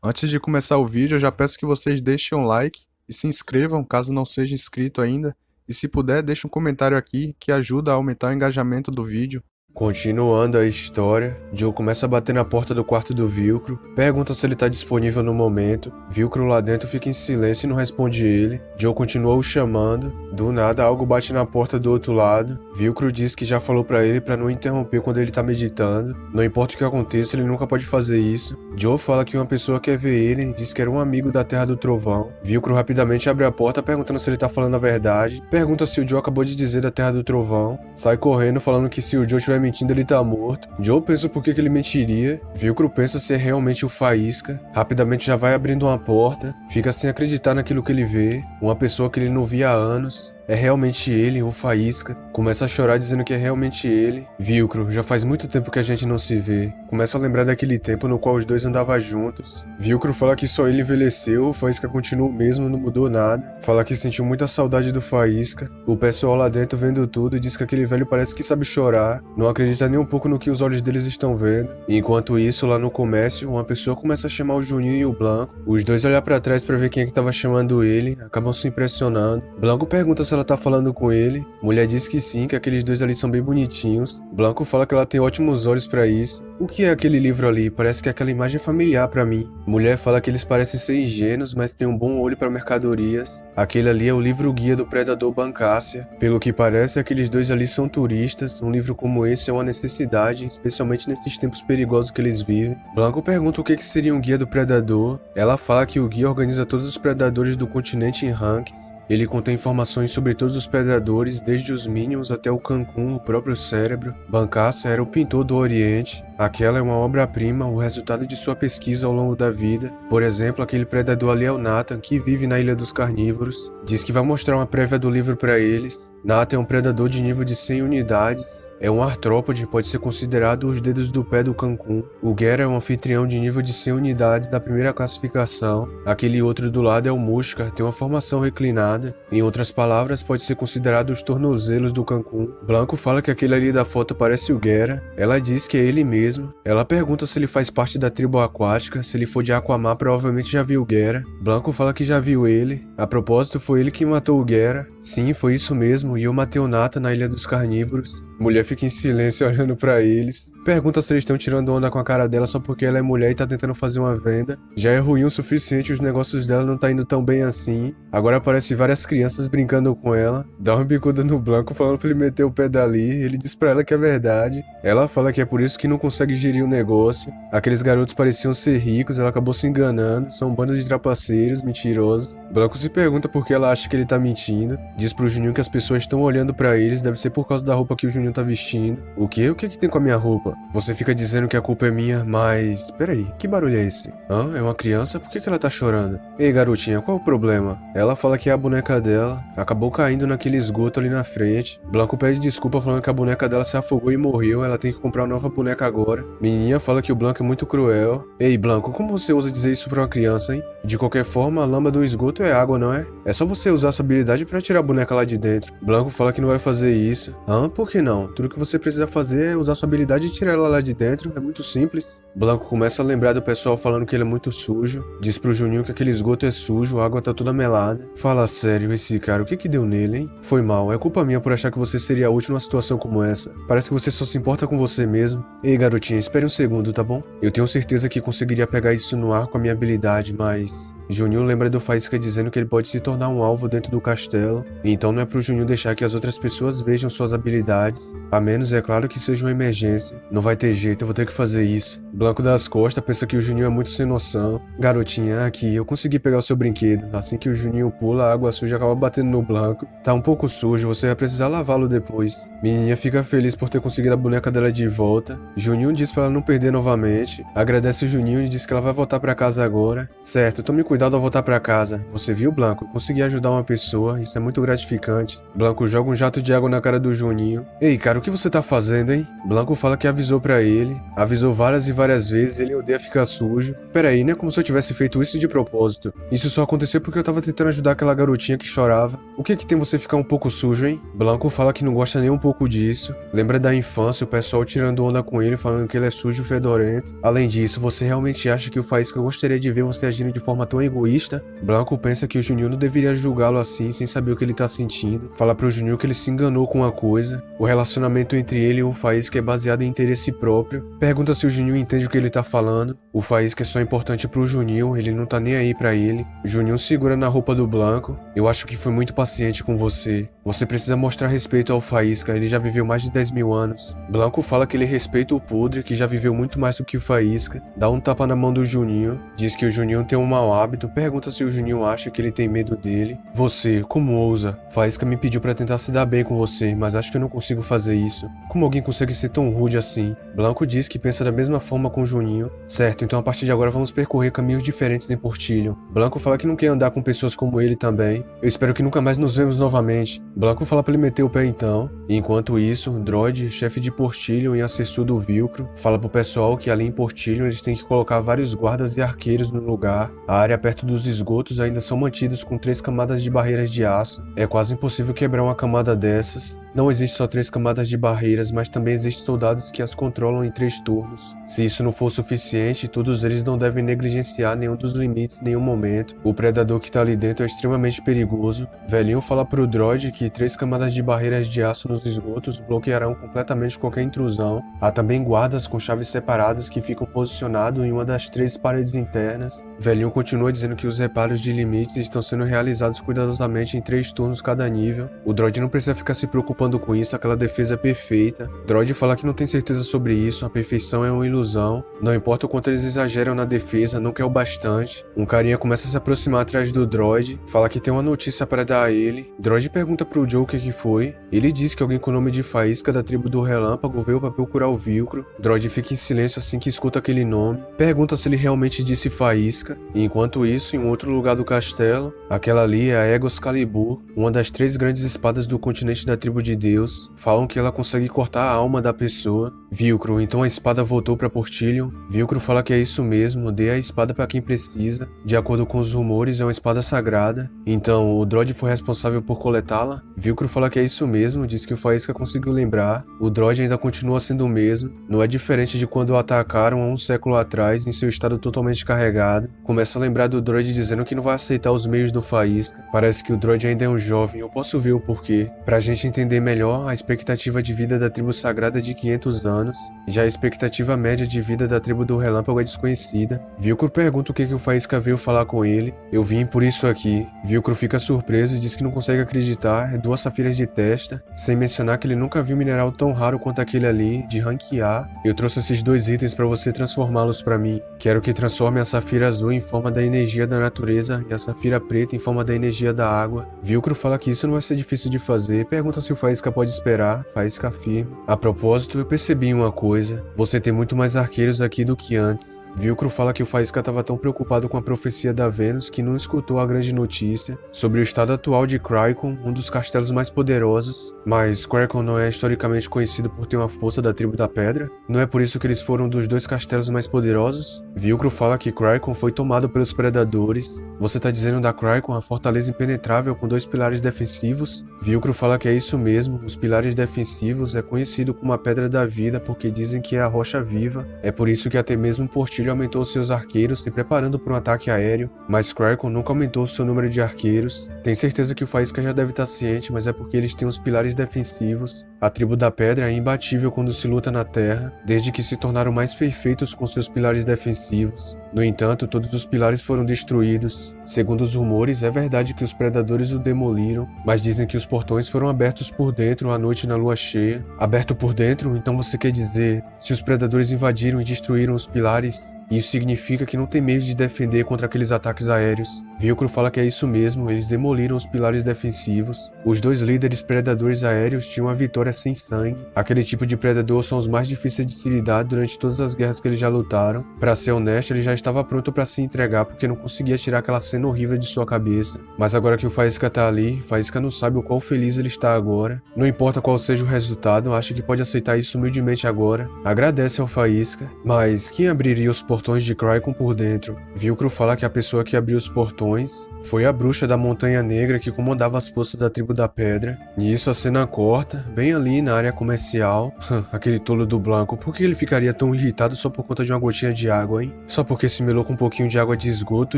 Antes de começar o vídeo, eu já peço que vocês deixem um like e se inscrevam caso não seja inscrito ainda. E se puder, deixe um comentário aqui que ajuda a aumentar o engajamento do vídeo. Continuando a história, Joe começa a bater na porta do quarto do Vilcro, pergunta se ele tá disponível no momento. Vilcro lá dentro fica em silêncio e não responde ele. Joe continua o chamando. Do nada, algo bate na porta do outro lado. Vilcro diz que já falou pra ele pra não interromper quando ele tá meditando. Não importa o que aconteça, ele nunca pode fazer isso. Joe fala que uma pessoa quer ver ele, diz que era um amigo da Terra do Trovão. Vilcro rapidamente abre a porta perguntando se ele tá falando a verdade. Pergunta se o Joe acabou de dizer da Terra do Trovão. Sai correndo falando que se o Joe tiver mentindo ele tá morto. Joe pensa por que ele mentiria. Vilcro pensa se é realmente o Faísca. Rapidamente já vai abrindo uma porta. Fica sem acreditar naquilo que ele vê. Uma pessoa que ele não via há anos. É realmente ele, o Faísca. Começa a chorar dizendo que é realmente ele. Vilcro, já faz muito tempo que a gente não se vê. Começa a lembrar daquele tempo no qual os dois andavam juntos. Vilcro fala que só ele envelheceu, o Faísca continua o mesmo, não mudou nada. Fala que sentiu muita saudade do Faísca. O pessoal lá dentro vendo tudo diz que aquele velho parece que sabe chorar. Não acredita nem um pouco no que os olhos deles estão vendo. Enquanto isso, lá no comércio, uma pessoa começa a chamar o Juninho e o Blanco. Os dois olham pra trás pra ver quem é que tava chamando ele, acabam se impressionando. Blanco pergunta se ela tá falando com ele. Mulher diz que sim, que aqueles dois ali são bem bonitinhos. Blanco fala que ela tem ótimos olhos pra isso. O que é aquele livro ali? Parece que é aquela imagem familiar pra mim. Mulher fala que eles parecem ser ingênuos, mas têm um bom olho pra mercadorias. Aquele ali é o livro guia do predador Bancácia. Pelo que parece, aqueles dois ali são turistas. Um livro como esse é uma necessidade, especialmente nesses tempos perigosos que eles vivem. Blanco pergunta o que seria um guia do predador. Ela fala que o guia organiza todos os predadores do continente em ranks. Ele contém informações sobre todos os predadores, desde os Minions até o Cancún, o próprio cérebro. Bancácia era o pintor do Oriente. Aquela é uma obra-prima, o resultado de sua pesquisa ao longo da vida. Por exemplo, aquele predador ali é o Nathan, que vive na Ilha dos Carnívoros. Diz que vai mostrar uma prévia do livro para eles. Nathan é um predador de nível de 100 unidades. É um artrópode, pode ser considerado os dedos do pé do Cancún. O Gera é um anfitrião de nível de 100 unidades da primeira classificação. Aquele outro do lado é o Mushkar, tem uma formação reclinada. Em outras palavras, pode ser considerado os tornozelos do Cancún. Blanco fala que aquele ali da foto parece o Gera. Ela diz que é ele mesmo. Ela pergunta se ele faz parte da tribo aquática. Se ele for de Aquamar, provavelmente já viu o Gera. Blanco fala que já viu ele. A propósito, foi ele que matou o Gera. Sim, foi isso mesmo, e eu matei o Nathan na Ilha dos Carnívoros. Mulher fica em silêncio olhando pra eles. Pergunta se eles estão tirando onda com a cara dela só porque ela é mulher e tá tentando fazer uma venda. Já é ruim o suficiente, os negócios dela não tá indo tão bem assim. Agora aparece várias crianças brincando com ela. Dá uma bicuda no Blanco falando pra ele meter o pé dali. Ele diz pra ela que é verdade. Ela fala que é por isso que não consegue gerir o negócio. Aqueles garotos pareciam ser ricos, ela acabou se enganando. São um bando de trapaceiros, mentirosos. Blanco se pergunta por que ela acha que ele tá mentindo. Diz pro Juninho que as pessoas estão olhando pra eles, deve ser por causa da roupa que o Juninho tá vestindo. O quê? O que que tem com a minha roupa? Você fica dizendo que a culpa é minha, mas... Peraí, que barulho é esse? Hã? É uma criança? Por que que ela tá chorando? Ei, garotinha, qual o problema? Ela fala que é a boneca dela. Acabou caindo naquele esgoto ali na frente. Blanco pede desculpa falando que a boneca dela se afogou e morreu. Ela tem que comprar uma nova boneca agora. Menininha fala que o Blanco é muito cruel. Ei, Blanco, como você ousa dizer isso pra uma criança, hein? De qualquer forma, a lama do esgoto é água, não é? É só você usar sua habilidade pra tirar a boneca lá de dentro. Blanco fala que não vai fazer isso. Hã? Por que não? Tudo que você precisa fazer é usar sua habilidade e tirar ela lá de dentro. É muito simples. Blanco começa a lembrar do pessoal falando que ele é muito sujo. Diz pro Juninho que aquele esgoto é sujo, a água tá toda melada. Fala sério, esse cara, o que que deu nele, hein? Foi mal, é culpa minha por achar que você seria útil numa situação como essa. Parece que você só se importa com você mesmo. Ei, garotinha, espere um segundo, tá bom? Eu tenho certeza que conseguiria pegar isso no ar com a minha habilidade, mas... Juninho lembra do Faísca dizendo que ele pode se tornar um alvo dentro do castelo, então não é pro Juninho deixar que as outras pessoas vejam suas habilidades, a menos, é claro, que seja uma emergência. Não vai ter jeito, eu vou ter que fazer isso. Blanco das costas pensa que o Juninho é muito sem noção. Garotinha, aqui, eu consegui pegar o seu brinquedo. Assim que o Juninho pula, a água suja acaba batendo no Blanco. Tá um pouco sujo, você vai precisar lavá-lo depois. Menininha fica feliz por ter conseguido a boneca dela de volta. Juninho diz pra ela não perder novamente. Agradece o Juninho e diz que ela vai voltar pra casa agora. Certo, tome cuidado cuidado ao voltar pra casa. Você viu, Blanco? Eu consegui ajudar uma pessoa, isso é muito gratificante. Blanco joga um jato de água na cara do Juninho. Ei, cara, o que você tá fazendo, hein? Blanco fala que avisou pra ele. Avisou várias e várias vezes, ele odeia ficar sujo. Peraí, não é como se eu tivesse feito isso de propósito. Isso só aconteceu porque eu tava tentando ajudar aquela garotinha que chorava. O que tem você ficar um pouco sujo, hein? Blanco fala que não gosta nem um pouco disso. Lembra da infância, o pessoal tirando onda com ele, falando que ele é sujo e fedorento. Além disso, você realmente acha que o Faísca gostaria de ver você agindo de forma tão egoísta? Blanco pensa que o Juninho não deveria julgá-lo assim, sem saber o que ele tá sentindo. Fala pro Juninho que ele se enganou com uma coisa. O relacionamento entre ele e o Faísca é baseado em interesse próprio. Pergunta se o Juninho entende o que ele tá falando. O Faísca é só importante pro Juninho, ele não tá nem aí pra ele. O Juninho segura na roupa do Blanco. Eu acho que foi muito paciente com você. Você precisa mostrar respeito ao Faísca, ele já viveu mais de 10 mil anos. Blanco fala que ele respeita o Podre, que já viveu muito mais do que o Faísca. Dá um tapa na mão do Juninho. Diz que o Juninho tem um mau hábito. Pergunta se o Juninho acha que ele tem medo dele. Você, como ousa? Faísca me pediu pra tentar se dar bem com você, mas acho que eu não consigo fazer isso. Como alguém consegue ser tão rude assim? Blanco diz que pensa da mesma forma com o Juninho. Certo, então a partir de agora vamos percorrer caminhos diferentes em Portilho. Blanco fala que não quer andar com pessoas como ele também. Eu espero que nunca mais nos vemos novamente. Blanco fala pra ele meter o pé então. E enquanto isso, Droid, chefe de Portilho e assessor do Vilcro, fala pro pessoal que ali em Portilho eles têm que colocar vários guardas e arqueiros no lugar. A área perto dos esgotos ainda são mantidas com 3 camadas de barreiras de aço. É quase impossível quebrar uma camada dessas. Não existe só 3 camadas de barreiras, mas também existem soldados que as controlam em 3 turnos. Se isso não for suficiente, todos eles não devem negligenciar nenhum dos limites em nenhum momento. O predador que tá ali dentro é extremamente perigoso. Velhinho fala pro Droid que 3 camadas de barreiras de aço nos esgotos bloquearão completamente qualquer intrusão. Há também guardas com chaves separadas que ficam posicionados em uma das 3 paredes internas. Velhinho continua dizendo que os reparos de limites estão sendo realizados cuidadosamente em 3 turnos cada nível. O Droid não precisa ficar se preocupando com isso, aquela defesa é perfeita. Droid fala que não tem certeza sobre isso, a perfeição é uma ilusão. Não importa o quanto eles exageram na defesa, nunca é o bastante. Um carinha começa a se aproximar atrás do Droid, fala que tem uma notícia para dar a ele. Droid pergunta pro Joe o que foi. Ele diz que alguém com o nome de Faísca da tribo do Relâmpago veio para procurar o Vilcro. Droid fica em silêncio assim que escuta aquele nome. Pergunta se ele realmente disse Faísca. E enquanto isso, em um outro lugar do castelo, aquela ali é a Egos Calibur, uma das 3 grandes espadas do continente da tribo de Deus. Falam que ela consegue cortar a alma da pessoa. Vilcro, então a espada voltou para Portilho. Vilcro fala que é isso mesmo, dê a espada para quem precisa. De acordo com os rumores, é uma espada sagrada. Então, o Droid foi responsável por coletá-la? Vilcro fala que é isso mesmo, diz que o Faísca conseguiu lembrar. O Droid ainda continua sendo o mesmo. Não é diferente de quando o atacaram há um século atrás, em seu estado totalmente carregado. Começa a lembrar do Droid dizendo que não vai aceitar os meios do Faísca. Parece que o Droid ainda é um jovem, eu posso ver o porquê. Pra gente entender melhor, a expectativa de vida da tribo sagrada é de 500 anos. Já a expectativa média de vida da tribo do Relâmpago é desconhecida. Vilcro pergunta o que o Faísca veio falar com ele. Eu vim por isso aqui. Vilcro fica surpreso e diz que não consegue acreditar, é 2 safiras de testa, sem mencionar que ele nunca viu um mineral tão raro quanto aquele ali, de rank A. Eu trouxe esses 2 itens para você transformá-los para mim. Quero que transforme a safira azul em forma da energia da natureza e a safira preta em forma da energia da água. Vilcro fala que isso não vai ser difícil de fazer, pergunta se o Faísca pode esperar. Faísca afirma. A propósito, eu percebi uma coisa, você tem muito mais arqueiros aqui do que antes. Vilcro fala que o Faísca estava tão preocupado com a profecia da Vênus que não escutou a grande notícia sobre o estado atual de Cricon, um dos castelos mais poderosos. Mas Cricon não é historicamente conhecido por ter uma força da tribo da pedra? Não é por isso que eles foram um dos 2 castelos mais poderosos? Vilcro fala que Cricon foi tomado pelos predadores. Você tá dizendo da Cricon, a fortaleza impenetrável com 2 pilares defensivos? Vilcro fala que é isso mesmo, os pilares defensivos é conhecido como a Pedra da Vida porque dizem que é a rocha viva. É por isso que até mesmo Portilho aumentou seus arqueiros se preparando para um ataque aéreo, mas Cricon nunca aumentou seu número de arqueiros. Tem certeza que o Faísca já deve estar ciente, mas é porque eles têm os pilares defensivos. A tribo da pedra é imbatível quando se luta na terra, desde que se tornaram mais perfeitos com seus pilares defensivos. No entanto, todos os pilares foram destruídos. Segundo os rumores, é verdade que os predadores o demoliram, mas dizem que os portões foram abertos por dentro à noite na lua cheia. Aberto por dentro? Então você quer dizer, se os predadores invadiram e destruíram os pilares, e isso significa que não tem meios de defender contra aqueles ataques aéreos. Vilcro fala que é isso mesmo, eles demoliram os pilares defensivos. Os dois líderes predadores aéreos tinham uma vitória sem sangue. Aquele tipo de predador são os mais difíceis de se lidar durante todas as guerras que eles já lutaram. Pra ser honesto, ele já estava pronto pra se entregar porque não conseguia tirar aquela cena horrível de sua cabeça. Mas agora que o Faísca tá ali, Faísca não sabe o quão feliz ele está agora. Não importa qual seja o resultado, acha que pode aceitar isso humildemente agora. Agradece ao Faísca. Mas quem abriria os portões de Cricon por dentro? Vilcro fala que a pessoa que abriu os portões foi a bruxa da Montanha Negra que comandava as forças da tribo da Pedra. Nisso a cena corta, bem ali na área comercial. Aquele tolo do Blanco, por que ele ficaria tão irritado só por conta de uma gotinha de água, hein? Só porque se melou com um pouquinho de água de esgoto,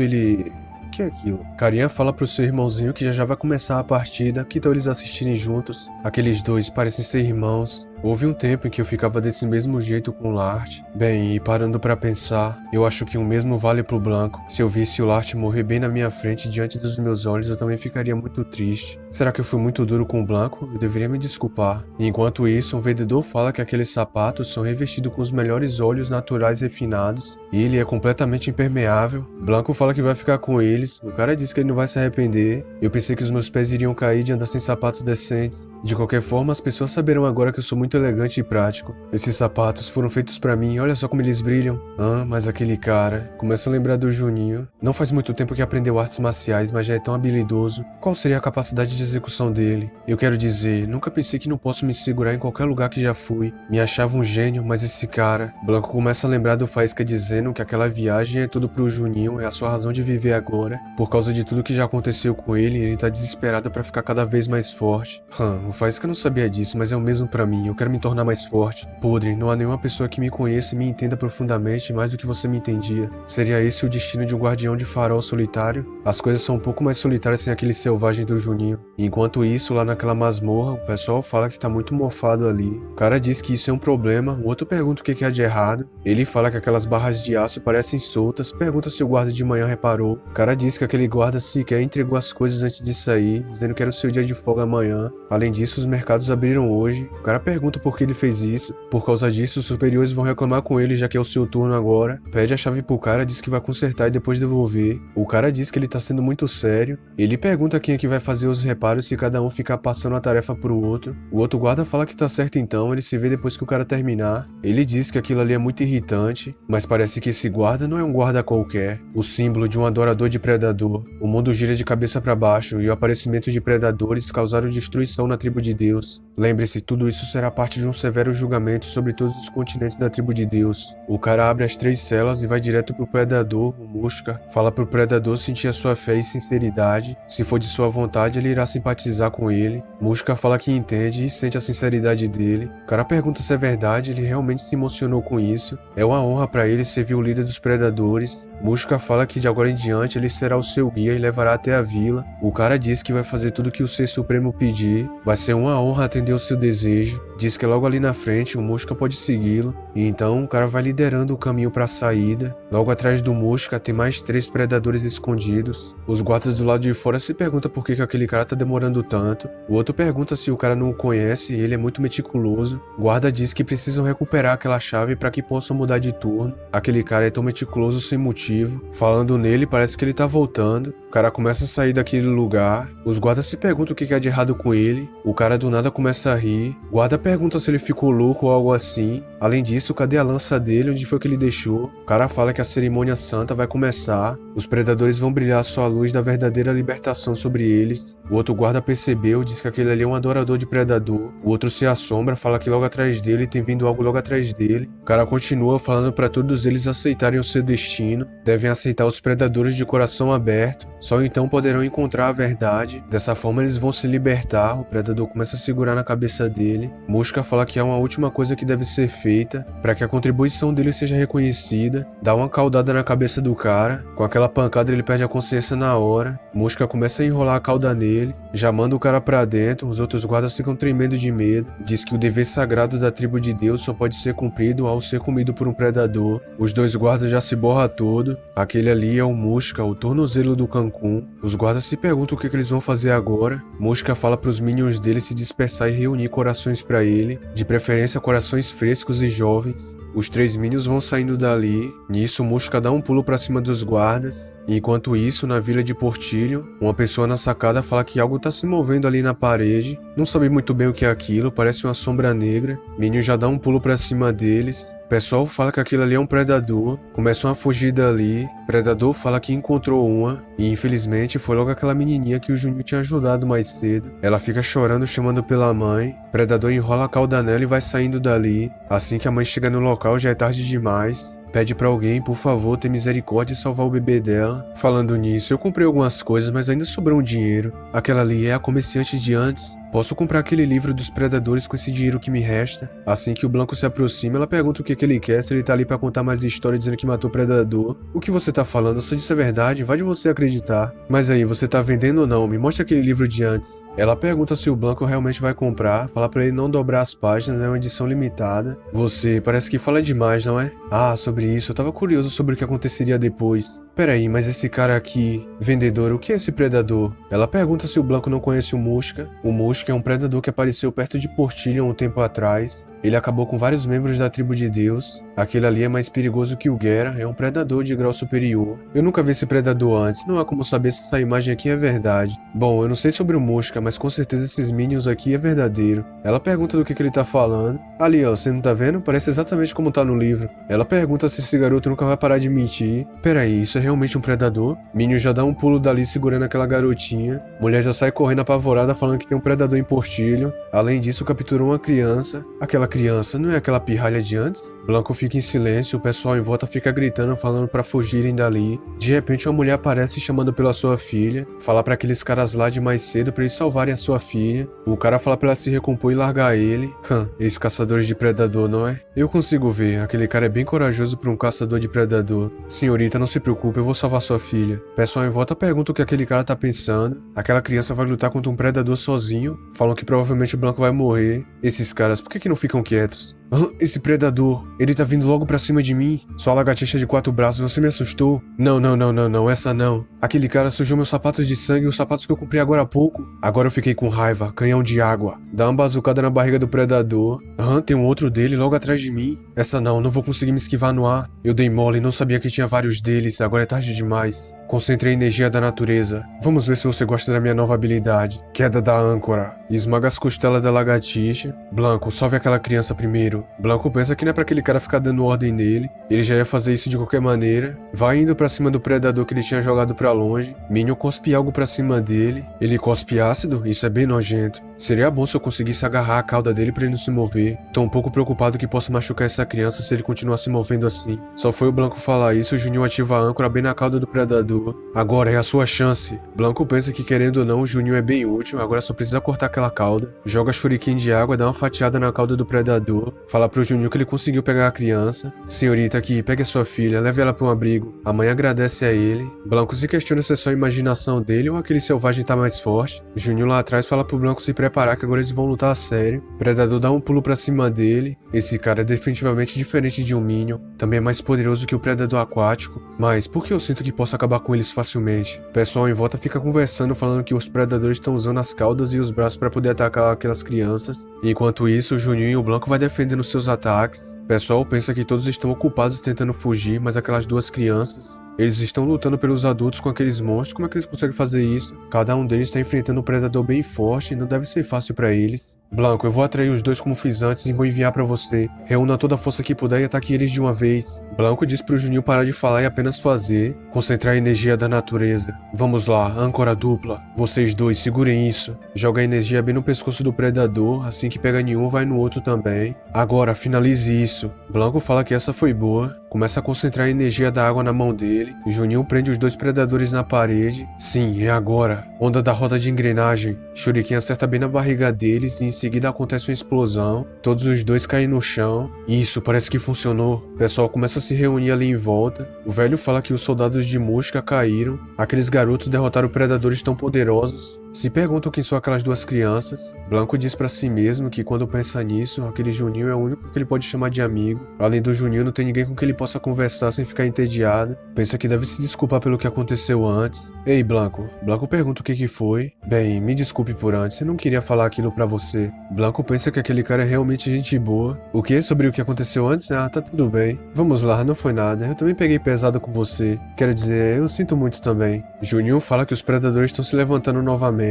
ele... O que é aquilo? Carinha fala pro seu irmãozinho que já vai começar a partida, que tal eles assistirem juntos? Aqueles dois parecem ser irmãos. Houve um tempo em que eu ficava desse mesmo jeito com o Lart. Bem, e parando pra pensar, eu acho que o mesmo vale pro Blanco. Se eu visse o Lart morrer bem na minha frente, diante dos meus olhos, eu também ficaria muito triste. Será que eu fui muito duro com o Blanco? Eu deveria me desculpar. E enquanto isso, um vendedor fala que aqueles sapatos são revestidos com os melhores óleos naturais refinados, e ele é completamente impermeável. Blanco fala que vai ficar com eles, o cara diz que ele não vai se arrepender. Eu pensei que os meus pés iriam cair de andar sem sapatos decentes. De qualquer forma, as pessoas saberão agora que eu sou muito elegante e prático. Esses sapatos foram feitos pra mim, olha só como eles brilham. Mas aquele cara... Começa a lembrar do Juninho. Não faz muito tempo que aprendeu artes marciais, mas já é tão habilidoso. Qual seria a capacidade de execução dele? Eu quero dizer, nunca pensei que não posso me segurar em qualquer lugar que já fui. Me achava um gênio, mas esse cara... Blanco começa a lembrar do Faísca dizendo que aquela viagem é tudo pro Juninho, é a sua razão de viver agora. Por causa de tudo que já aconteceu com ele tá desesperado pra ficar cada vez mais forte. O Faísca não sabia disso, mas é o mesmo pra mim. Eu quero me tornar mais forte. Podre, não há nenhuma pessoa que me conheça e me entenda profundamente mais do que você me entendia. Seria esse o destino de um guardião de farol solitário? As coisas são um pouco mais solitárias sem aquele selvagem do Juninho. Enquanto isso, lá naquela masmorra, o pessoal fala que tá muito mofado ali. O cara diz que isso é um problema, o outro pergunta o que é de errado. Ele fala que aquelas barras de aço parecem soltas, pergunta se o guarda de manhã reparou. O cara diz que aquele guarda sequer entregou as coisas antes de sair, dizendo que era o seu dia de folga amanhã. Além disso, os mercados abriram hoje. O cara pergunta por que ele fez isso. Por causa disso, os superiores vão reclamar com ele, já que é o seu turno agora. Pede a chave pro cara, diz que vai consertar e depois devolver. O cara diz que ele tá sendo muito sério. Ele pergunta quem é que vai fazer os reparos se cada um ficar passando a tarefa pro outro. O outro guarda fala que tá certo então, ele se vê depois que o cara terminar. Ele diz que aquilo ali é muito irritante, mas parece que esse guarda não é um guarda qualquer. O símbolo de um adorador de predador. O mundo gira de cabeça pra baixo e o aparecimento de predadores causaram destruição na tribo de Deus. Lembre-se, tudo isso será parte de um severo julgamento sobre todos os continentes da tribo de Deus. O cara abre as 3 celas e vai direto pro predador, o Mushka. Fala pro predador sentir a sua fé e sinceridade. Se for de sua vontade, ele irá simpatizar com ele. Mushka fala que entende e sente a sinceridade dele. O cara pergunta se é verdade, ele realmente se emocionou com isso. É uma honra pra ele servir o líder dos predadores. Mushka fala que de agora em diante ele será o seu guia e levará até a vila. O cara diz que vai fazer tudo que o Ser Supremo pedir. Vai ser uma honra atender o seu desejo. Diz que logo ali na frente o Mushka pode segui-lo. E então o cara vai liderando o caminho para a saída. Logo atrás do Mushka tem mais 3 predadores escondidos. Os guardas do lado de fora se perguntam por que aquele cara tá demorando tanto. O outro pergunta se o cara não o conhece e ele é muito meticuloso. O guarda diz que precisam recuperar aquela chave para que possam mudar de turno. Aquele cara é tão meticuloso sem motivo. Falando nele, parece que ele tá voltando. O cara começa a sair daquele lugar. Os guardas se perguntam o que há de errado com ele. O cara do nada começa a rir. O guarda pergunta se ele ficou louco ou algo assim. Além disso, cadê a lança dele? Onde foi que ele deixou? O cara fala que a cerimônia santa vai começar. Os predadores vão brilhar sua luz da verdadeira libertação sobre eles. O outro guarda percebeu, diz que aquele ali é um adorador de predador. O outro se assombra, fala que logo atrás dele tem vindo algo logo atrás dele. O cara continua falando para todos eles aceitarem o seu destino. Devem aceitar os predadores de coração aberto. Só então poderão encontrar a verdade. Dessa forma eles vão se libertar. O predador começa a segurar na cabeça dele. Mushka fala que há uma última coisa que deve ser feita para que a contribuição dele seja reconhecida. Dá uma caudada na cabeça do cara. Com aquela pancada ele perde a consciência na hora. Mushka começa a enrolar a cauda nele. Já manda o cara pra dentro. Os outros guardas ficam tremendo de medo. Diz que o dever sagrado da tribo de Deus só pode ser cumprido ao ser comido por um predador. Os 2 guardas já se borra todo. Aquele ali é o Mushka, o tornozelo do Cancún. Os guardas se perguntam o que eles vão fazer agora. Mushka fala pros minions dele se dispersar e reunir corações pra pra ele, de preferência corações frescos e jovens. Os 3 Minions vão saindo dali, nisso Mushka dá um pulo pra cima dos guardas, e enquanto isso, na vila de Portilho, uma pessoa na sacada fala que algo tá se movendo ali na parede, não sabe muito bem o que é aquilo, parece uma sombra negra. Minion já dá um pulo pra cima deles, o pessoal fala que aquilo ali é um predador, começam a fugir dali, o predador fala que encontrou uma, e infelizmente foi logo aquela menininha que o Juninho tinha ajudado mais cedo. Ela fica chorando, chamando pela mãe, o predador enrola a cauda nela e vai saindo dali. Assim que a mãe chega no local já é tarde demais. Pede pra alguém, por favor, ter misericórdia e salvar o bebê dela. Falando nisso, eu comprei algumas coisas, mas ainda sobrou um dinheiro. Aquela ali é a comerciante de antes. Posso comprar aquele livro dos predadores com esse dinheiro que me resta? Assim que o Blanco se aproxima, ela pergunta o que ele quer, se ele tá ali pra contar mais história dizendo que matou o predador. O que você tá falando? Se isso é verdade, vai de você acreditar. Mas aí, você tá vendendo ou não? Me mostra aquele livro de antes. Ela pergunta se o Blanco realmente vai comprar, fala pra ele não dobrar as páginas, é uma edição limitada. Você parece que fala demais, não é? Ah, sobre isso, eu tava curioso sobre o que aconteceria depois. Peraí, mas esse cara aqui, vendedor, o que é esse predador? Ela pergunta se o Blanco não conhece o Mushka. O Mushka é um predador que apareceu perto de Portilho um tempo atrás. Ele acabou com vários membros da tribo de Deus. Aquele ali é mais perigoso que o Gera, é um predador de grau superior. Eu nunca vi esse predador antes, não há como saber se essa imagem aqui é verdade. Bom, eu não sei sobre o Mushka, mas com certeza esses Minions aqui é verdadeiro. Ela pergunta do que ele tá falando. Ali ó, você não tá vendo? Parece exatamente como tá no livro. Ela pergunta se esse garoto nunca vai parar de mentir. Peraí, isso é realmente um predador? Minion já dá um pulo dali segurando aquela garotinha. Mulher já sai correndo apavorada falando que tem um predador em Portilho. Além disso, capturou uma criança. Aquela criança não é aquela pirralha de antes? Blanco fica em silêncio, o pessoal em volta fica gritando, falando pra fugirem dali. De repente uma mulher aparece chamando pela sua filha, fala pra aqueles caras lá de mais cedo pra eles salvarem a sua filha. O cara fala pra ela se recompor e largar ele. Esses caçadores de predador, não é? Eu consigo ver, aquele cara é bem corajoso pra um caçador de predador. Senhorita, não se preocupe, eu vou salvar sua filha. O pessoal em volta pergunta o que aquele cara tá pensando. Aquela criança vai lutar contra um predador sozinho. Falam que provavelmente o Blanco vai morrer. Esses caras, por que não ficam quietos? Esse predador, ele tá vindo logo pra cima de mim. Sua lagartixa de 4 braços, você me assustou? Não, essa não. Aquele cara sujou meus sapatos de sangue e os sapatos que eu comprei agora há pouco. Agora eu fiquei com raiva, canhão de água. Dá uma bazucada na barriga do predador. Tem um outro dele logo atrás de mim. Essa não vou conseguir me esquivar no ar. Eu dei mole e não sabia que tinha vários deles, agora é tarde demais. Concentrei a energia da natureza. Vamos ver se você gosta da minha nova habilidade. Queda da âncora. Esmaga as costelas da lagartixa. Blanco, salve aquela criança primeiro. Blanco pensa que não é pra aquele cara ficar dando ordem nele. Ele já ia fazer isso de qualquer maneira. Vai indo pra cima do predador que ele tinha jogado pra longe. Minion cospe algo pra cima dele. Ele cospe ácido? Isso é bem nojento. Seria bom se eu conseguisse agarrar a cauda dele pra ele não se mover. Tô um pouco preocupado que possa machucar essa criança se ele continuar se movendo assim. Só foi o Blanco falar isso, o Juninho ativa a âncora bem na cauda do predador. Agora é a sua chance. Blanco pensa que querendo ou não o Juninho é bem útil, agora só precisa cortar aquela cauda. Joga shuriken de água, dá uma fatiada na cauda do predador. Fala pro Juninho que ele conseguiu pegar a criança. Senhorita aqui, pegue a sua filha, leve ela pra um abrigo. A mãe agradece a ele. Blanco se questiona se é só a imaginação dele ou aquele selvagem tá mais forte. O Juninho lá atrás fala pro Blanco se preparar que agora eles vão lutar a sério. O predador dá um pulo pra cima dele. Esse cara é definitivamente diferente de um Minion. Também é mais poderoso que o predador aquático. Mas por que eu sinto que posso acabar com eles facilmente? O pessoal em volta fica conversando, falando que os predadores estão usando as caudas e os braços para poder atacar aquelas crianças. Enquanto isso, o Juninho e o Blanco vai defendendo seus ataques. O pessoal pensa que todos estão ocupados tentando fugir, mas aquelas duas crianças, eles estão lutando pelos adultos com aqueles monstros. Como é que eles conseguem fazer isso? Cada um deles está enfrentando um predador bem forte e não deve ser fácil para eles. Blanco, eu vou atrair os dois como fiz antes e vou enviar para você. Reúna toda a força que puder e ataque eles de uma vez. Blanco diz pro Juninho parar de falar e apenas fazer. Concentrar a energia da natureza. Vamos lá, âncora dupla. Vocês dois, segurem isso. Joga a energia bem no pescoço do predador, assim que pega nenhum vai no outro também. Agora, finalize isso. Blanco fala que essa foi boa. Começa a concentrar a energia da água na mão dele. Juninho prende os dois predadores na parede. Sim, é agora. Onda da roda de engrenagem. Shuriken acerta bem na barriga deles e em seguida acontece uma explosão. Todos os dois caem no chão. Isso, parece que funcionou. O pessoal começa a se reunir ali em volta. O velho fala que os soldados de Mushka caíram. Aqueles garotos derrotaram predadores tão poderosos. Se perguntam quem são aquelas duas crianças, Blanco diz pra si mesmo que quando pensa nisso, aquele Juninho é o único que ele pode chamar de amigo. Além do Juninho, não tem ninguém com quem ele possa conversar sem ficar entediado. Pensa que deve se desculpar pelo que aconteceu antes. Ei, Blanco. Blanco pergunta o que foi. Bem, me desculpe por antes, eu não queria falar aquilo pra você. Blanco pensa que aquele cara é realmente gente boa. O que? Sobre o que aconteceu antes? Ah, tá tudo bem. Vamos lá, não foi nada. Eu também peguei pesado com você. Quero dizer, eu sinto muito também. Juninho fala que os predadores estão se levantando novamente.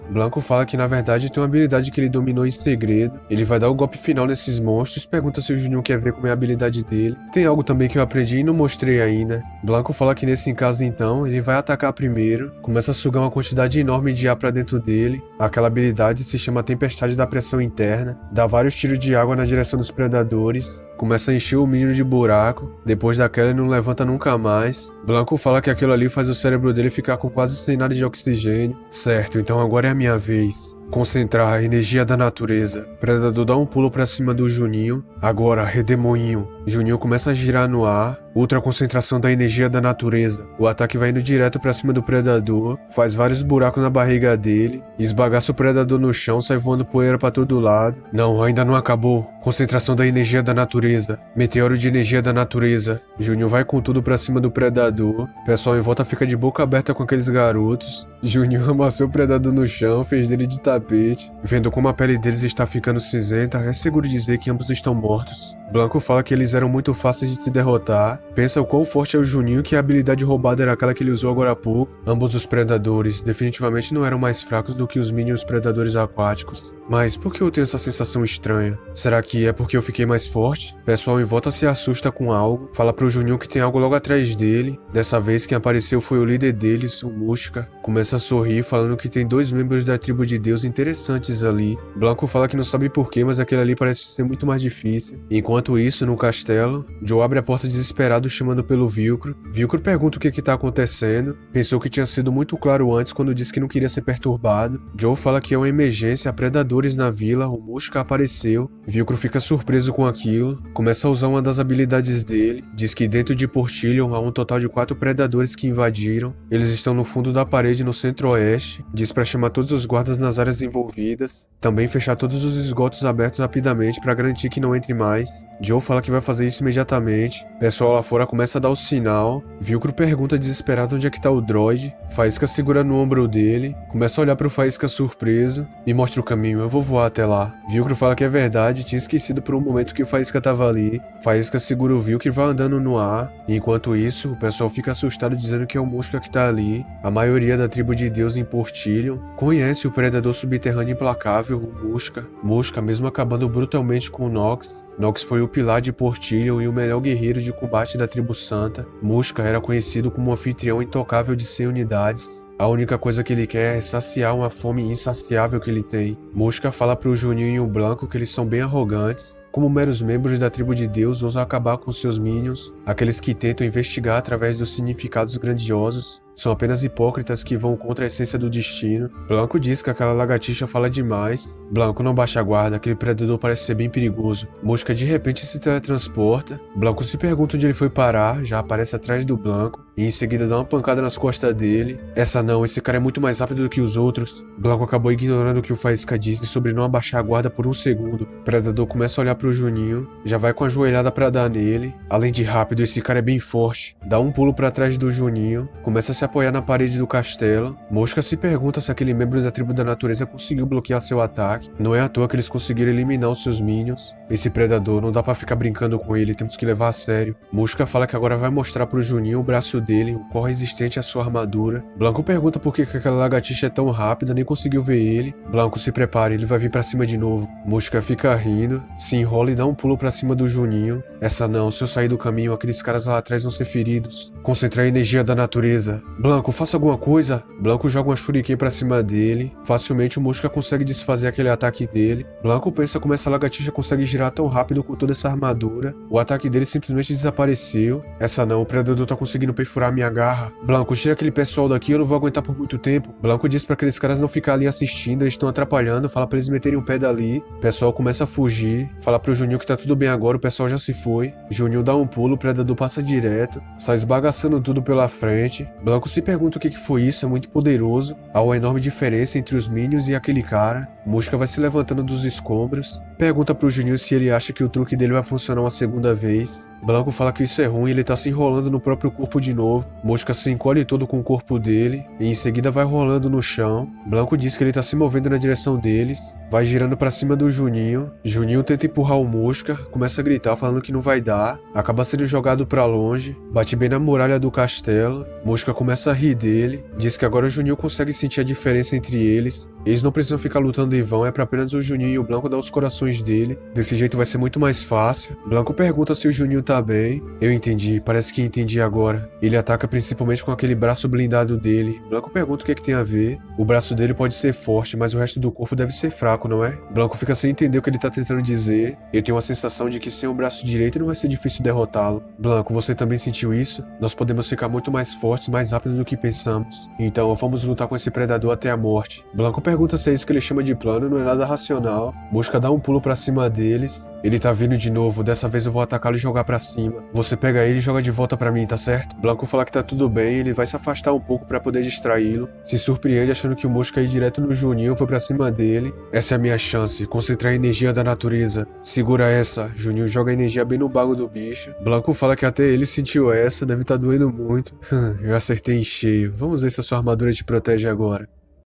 Blanco fala que na verdade tem uma habilidade que ele dominou em segredo. Ele vai dar o golpe final nesses monstros. Pergunta se o Juninho quer ver como é a habilidade dele. Tem algo também que eu aprendi e não mostrei ainda. Blanco fala que nesse caso então, ele vai atacar primeiro. Começa a sugar uma quantidade enorme de ar pra dentro dele. Aquela habilidade se chama Tempestade da Pressão Interna. Dá vários tiros de água na direção dos predadores. Começa a encher o mínimo de buraco. Depois daquela ele não levanta nunca mais. Blanco fala que aquilo ali faz o cérebro dele ficar com quase sem nada de oxigênio. Certo, então agora é a minha vez. Concentrar a energia da natureza. Predador dá um pulo pra cima do Juninho. Agora, redemoinho. Juninho começa a girar no ar. Outra concentração da energia da natureza. O ataque vai indo direto pra cima do predador. Faz vários buracos na barriga dele. Esbagaça o predador no chão, sai voando poeira pra todo lado. Não, ainda não acabou. Concentração da energia da natureza. Meteoro de energia da natureza. Juninho vai com tudo pra cima do predador. O pessoal em volta fica de boca aberta com aqueles garotos. Juninho amassou o predador no chão, fez dele de tapete. Vendo como a pele deles está ficando cinzenta, é seguro dizer que ambos estão mortos. Blanco fala que eles eram muito fáceis de se derrotar. Pensa o quão forte é o Juninho, que a habilidade roubada era aquela que ele usou agora há pouco. Ambos os predadores definitivamente não eram mais fracos do que os minions predadores aquáticos. Mas por que eu tenho essa sensação estranha? Será que é porque eu fiquei mais forte? O pessoal em volta se assusta com algo, fala pro Juninho que tem algo logo atrás dele. Dessa vez quem apareceu foi o líder deles, o Mushka. Começa a sorrir falando que tem dois membros da tribo de Deus interessantes ali. Blanco fala que não sabe porquê, mas aquele ali parece ser muito mais difícil. Enquanto isso, no castelo, Joe abre a porta desesperado chamando pelo Vilcro. Vilcro pergunta o que tá acontecendo. Pensou que tinha sido muito claro antes quando disse que não queria ser perturbado. Joe fala que é uma emergência, há predadores na vila, o Mushka apareceu. Vilcro fica surpreso com aquilo, começa a usar uma das habilidades dele. Diz que dentro de Portillion há um total de 4 predadores que invadiram. Eles estão no fundo da parede no centro-oeste. Diz para chamar todos os guardas nas áreas envolvidas. Também fechar todos os esgotos abertos rapidamente para garantir que não entre mais. Joe fala que vai fazer isso imediatamente. O pessoal lá fora começa a dar o sinal. Vilcro pergunta desesperado onde é que tá o droid. Faísca segura no ombro dele. Começa a olhar pro Faísca surpreso. Me mostra o caminho, eu vou voar até lá. Vilcro fala que é verdade, tinha esquecido por um momento que o Faísca tava ali. Faísca segura o Vilcro e vai andando no ar. E enquanto isso, o pessoal fica assustado dizendo que é o Mushka que tá ali. A maioria da tribo de Deus em Portillion conhece o predador subterrâneo implacável, o Mushka. Mushka, mesmo acabando brutalmente com o Nox. Nox foi o pilar de Portillion e o melhor guerreiro de combate da tribo santa. Mushka era conhecido como um anfitrião intocável de 100 unidades. A única coisa que ele quer é saciar uma fome insaciável que ele tem. Mushka fala pro Juninho e o Blanco que eles são bem arrogantes. Como meros membros da tribo de Deus, ousam acabar com seus minions. Aqueles que tentam investigar através dos significados grandiosos são apenas hipócritas que vão contra a essência do destino. Blanco diz que aquela lagartixa fala demais. Blanco não baixa a guarda, aquele predador parece ser bem perigoso. Mushka de repente se teletransporta. Blanco se pergunta onde ele foi parar, já aparece atrás do Blanco e em seguida dá uma pancada nas costas dele. Essa não, esse cara é muito mais rápido do que os outros. Blanco acabou ignorando o que o Faísca disse sobre não abaixar a guarda por um segundo. O predador começa a olhar pro Juninho, já vai com a joelhada pra dar nele. Além de rápido, esse cara é bem forte. Dá um pulo pra trás do Juninho, começa a se apoiar na parede do castelo. Mushka se pergunta se aquele membro da tribo da natureza conseguiu bloquear seu ataque. Não é à toa que eles conseguiram eliminar os seus minions. Esse predador, não dá pra ficar brincando com ele, temos que levar a sério. Mushka fala que agora vai mostrar pro Juninho o braço dele, o qual resistente à sua armadura. Blanco pergunta por que aquela lagartixa é tão rápida, nem conseguiu ver ele. Blanco se prepara, ele vai vir pra cima de novo. Mushka fica rindo, se enrola e dá um pulo pra cima do Juninho. Essa não, se eu sair do caminho, aqueles caras lá atrás vão ser feridos. Concentrar a energia da natureza. Blanco, faça alguma coisa. Blanco joga uma shuriken pra cima dele. Facilmente o Mushka consegue desfazer aquele ataque dele. Blanco pensa como essa lagartixa consegue girar tão rápido com toda essa armadura. O ataque dele simplesmente desapareceu. Essa não, o predador tá conseguindo perfurar minha garra. Blanco, tira aquele pessoal daqui, eu não vou aguentar por muito tempo. Blanco diz pra aqueles caras não ficar ali assistindo, eles estão atrapalhando, fala pra eles meterem o pé dali. O pessoal começa a fugir, fala pro Juninho que tá tudo bem agora, o pessoal já se foi. Juninho dá um pulo, o predador passa direto, sai esbagaçando tudo pela frente. Blanco se pergunta o que foi isso, é muito poderoso. Há uma enorme diferença entre os Minions e aquele cara. Mosca vai se levantando dos escombros, pergunta pro Juninho se ele acha que o truque dele vai funcionar uma segunda vez. Blanco fala que isso é ruim, ele tá se enrolando no próprio corpo de novo. Mosca se encolhe todo com o corpo dele e em seguida vai rolando no chão. Blanco diz que ele tá se movendo na direção deles, vai girando pra cima do Juninho. Juninho tenta empurrar o Mosca, começa a gritar falando que não vai dar, acaba sendo jogado pra longe, bate bem na muralha do castelo. Mosca começa a rir dele, diz que agora o Juninho consegue sentir a diferença entre eles. Eles não precisam ficar lutando em vão, é pra apenas o Juninho e o Blanco dar os corações dele. Desse jeito vai ser muito mais fácil. Blanco pergunta se o Juninho tá bem. Eu entendi, parece que entendi agora. Ele ataca principalmente com aquele braço blindado dele. Blanco pergunta o que tem a ver. O braço dele pode ser forte, mas o resto do corpo deve ser fraco, não é? Blanco fica sem entender o que ele tá tentando dizer. Eu tenho a sensação de que sem o braço direito não vai ser difícil derrotá-lo. Blanco, você também sentiu isso? Nós podemos ficar muito mais fortes, mais rápido do que pensamos. Então, vamos lutar com esse predador até a morte. Blanco pergunta se é isso que ele chama de plano, não é nada racional. Mosca dá um pulo pra cima deles. Ele tá vindo de novo, dessa vez eu vou atacá-lo e jogar pra cima. Você pega ele e joga de volta pra mim, tá certo? Blanco fala que tá tudo bem, ele vai se afastar um pouco pra poder distraí-lo. Se surpreende achando que o Mosca ia direto no Juninho, foi pra cima dele. Essa é a minha chance, concentrar a energia da natureza. Segura essa. Juninho joga a energia bem no bago do bicho. Blanco fala que até ele sentiu essa, deve tá doendo muito. Eu acertei em cheio. Vamos ver se a sua armadura te protege agora.